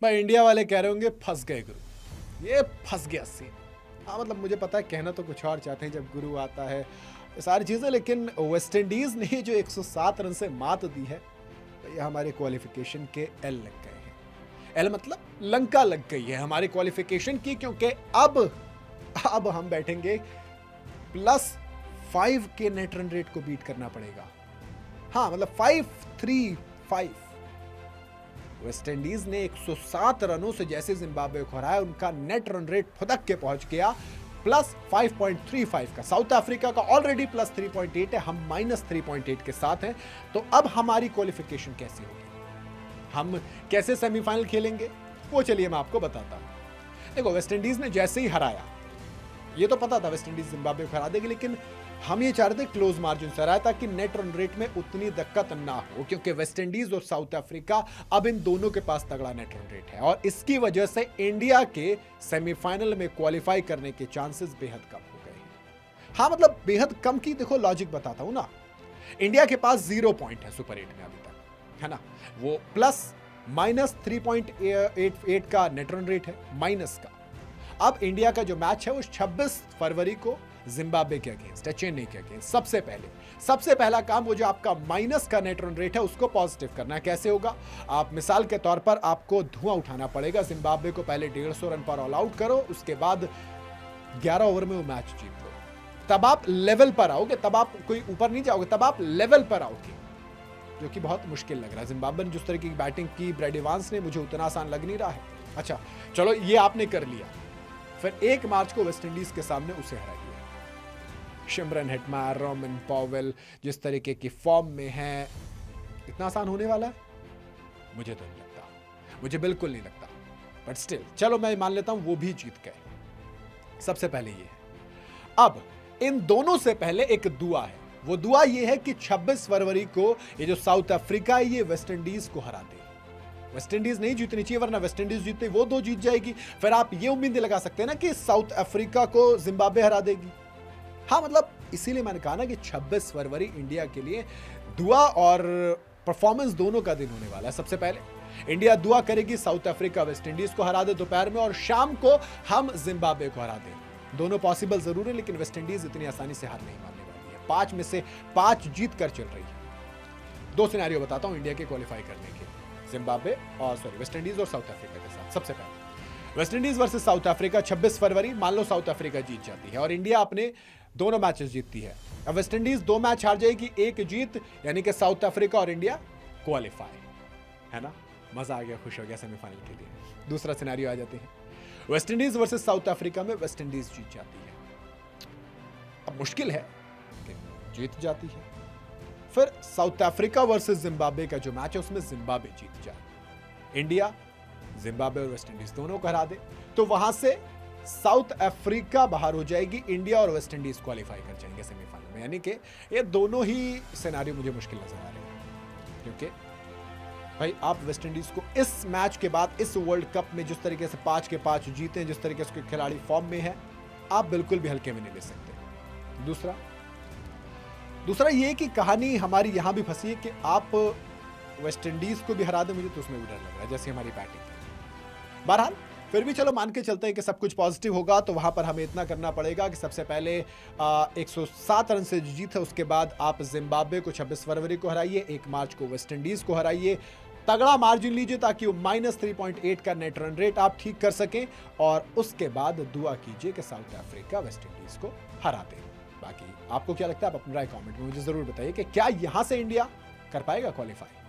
भाई इंडिया वाले कह रहे होंगे फंस गए गुरु, ये फंस गया सीन। हाँ मतलब मुझे पता है कहना तो कुछ और चाहते हैं जब गुरु आता है ये सारी चीज़ें, लेकिन वेस्ट इंडीज़ ने जो 107 रन से मात दी है तो ये हमारे क्वालिफिकेशन के एल लग गए हैं। एल मतलब लंका लग गई है हमारे क्वालिफिकेशन की, क्योंकि अब हम बैठेंगे +5 के नेट रन रेट को बीट करना पड़ेगा। हाँ मतलब 5-3-5। वेस्ट इंडीज ने 107 रनों से जैसे जिम्बाब्वे को हराया, उनका नेट रन रेट फुदक के पहुंच गया +5.35 का। साउथ अफ्रीका का ऑलरेडी +3.8 है, हम -3.8 के साथ हैं। तो अब हमारी क्वालिफिकेशन कैसी होगी, हम कैसे सेमीफाइनल खेलेंगे, वो चलिए मैं आपको बताता हूं। देखो वेस्ट इंडीज ने जैसे ही हराया, ये तो पता था वेस्ट इंडीज जिम्बाब्वे को हरा देगी, लेकिन हम ये चाह रहे थे क्लोज मार्जिन से हराया ताकि नेट रन रेट में उतनी दिक्कत ना हो, क्योंकि वेस्ट इंडीज और साउथ अफ्रीका अब इन दोनों के पास तगड़ा नेट रन रेट है और इसकी वजह से इंडिया के सेमीफाइनल में क्वालिफाई करने के चांसेस बेहद कम हो गए हैं। हाँ मतलब बेहद कम की देखो लॉजिक बताता हूं ना। इंडिया के पास 0 पॉइंट है सुपर 8 में अभी तक, है ना, वो +-3.88 का नेट रन रेट है माइनस का। अब इंडिया का जो मैच है वो 26 फरवरी को जिम्बाब्वे के अगेंस्ट है, चेन्नई के अगेंस्ट। सबसे पहला काम वो जो आपका माइनस का नेट रन रेट है उसको पॉजिटिव करना है। कैसे होगा, आप मिसाल के तौर पर आपको धुआं उठाना पड़ेगा, जिम्बाब्वे को पहले 150 रन पर ऑल आउट करो, उसके बाद 11 ओवर में वो मैच जीत लो, तब आप लेवल पर आओगे, तब आप कोई ऊपर नहीं जाओगे, तब आप लेवल पर आओगे, जो कि बहुत मुश्किल लग रहा है। जिम्बाब्वे ने जिस तरह की बैटिंग की ब्रैड इवांस ने, मुझे उतना आसान लग नहीं रहा है। अच्छा चलो ये आपने कर लिया, फिर 1 मार्च को वेस्ट इंडीज के सामने उसे हराइए। शिमरन हेटमायर, रोमन पॉवेल जिस तरीके की फॉर्म में है, इतना आसान होने वाला है मुझे तो नहीं लगता, मुझे बिल्कुल नहीं लगता। बट स्टिल चलो मैं मान लेता हूं वो भी जीत गए। सबसे पहले ये है, अब इन दोनों से पहले एक दुआ है, वो दुआ ये है कि 26 फरवरी को ये जो साउथ अफ्रीका है ये वेस्ट इंडीज को हरा दे। वेस्ट इंडीज नहीं जीतनी चाहिए, वरना वेस्ट इंडीज जीतते वो 2 जीत जाएगी, फिर आप ये उम्मीद लगा सकते हैं ना कि साउथ अफ्रीका को जिम्बाब्वे हरा देगी। हाँ मतलब इसीलिए मैंने कहा ना कि 26 फरवरी इंडिया के लिए दुआ और परफॉर्मेंस दोनों का दिन होने वाला है। सबसे पहले इंडिया दुआ करेगी साउथ अफ्रीका वेस्ट इंडीज को हरा दे दोपहर में, और शाम को हम जिम्बाब्वे को हरा दें। दोनों पॉसिबल जरूर है, लेकिन वेस्ट इंडीज इतनी आसानी से हार नहीं मानने वाली है। 5 में से 5 जीत कर चल रही है। 2 सिनेरियो बताता हूं इंडिया के क्वालिफाई करने के, जिम्बाब्वे और वेस्ट इंडीज और साउथ अफ्रीका के साथ। सबसे पहले West Indies versus south Africa 26 फरवरी, मान लो साउथ अफ्रीका जीत जाती है और इंडिया अपने दोनों मैचेस जीतती है। अब वेस्ट इंडीज 2 मैच हार जाएगी, 1 जीत, यानी कि साउथ अफ्रीका और इंडिया क्वालिफाई, है ना, मजा आ गया, खुश हो गया सेमीफाइनल के लिए। दूसरा सिनेरियो आ जाते हैं, West Indies versus south Africa में वेस्ट इंडीज जीत जाती है। अब मुश्किल है कि जीत जाती है, फिर साउथ अफ्रीका वर्सेस जिम्बाब्वे का जो मैच है उसमें जिम्बाब्वे जीत जाए, इंडिया जिम्बाब्वे और वेस्ट इंडीज दोनों को हरा दे, तो वहां से साउथ अफ्रीका बाहर हो जाएगी, इंडिया और वेस्ट इंडीज क्वालिफाई कर जाएंगे सेमीफाइनल में। यानी कि ये दोनों ही सिनेरियो मुझे मुश्किल नजर आ रहे हैं, क्योंकि भाई आप वेस्ट इंडीज को इस मैच के बाद इस वर्ल्ड कप में जिस तरीके से 5 के 5 जीते हैं, जिस तरीके से खिलाड़ी फॉर्म में है, आप बिल्कुल भी हल्के में नहीं ले सकते। दूसरा ये कि कहानी हमारी यहां भी फंसी है कि आप वेस्ट इंडीज को भी हरा दें, मुझे तो उसमें भी डर लग रहा है जैसे हमारी बैटिंग है। बहरहाल फिर भी चलो मान के चलते हैं कि सब कुछ पॉजिटिव होगा, तो वहां पर हमें इतना करना पड़ेगा कि सबसे पहले 107 रन से जीत है, उसके बाद आप जिम्बाब्वे को 26 फरवरी को हराइए, 1 मार्च को वेस्ट इंडीज को हराइए, तगड़ा मार्जिन लीजिए ताकि वो -3.8 का नेट रन रेट आप ठीक कर सकें, और उसके बाद दुआ कीजिए कि साउथ अफ्रीका वेस्ट इंडीज को हरा दे। बाकी आपको क्या लगता है, आप अपनी राय कमेंट में मुझे जरूर बताइए कि क्या यहां से इंडिया कर पाएगा क्वालिफाई।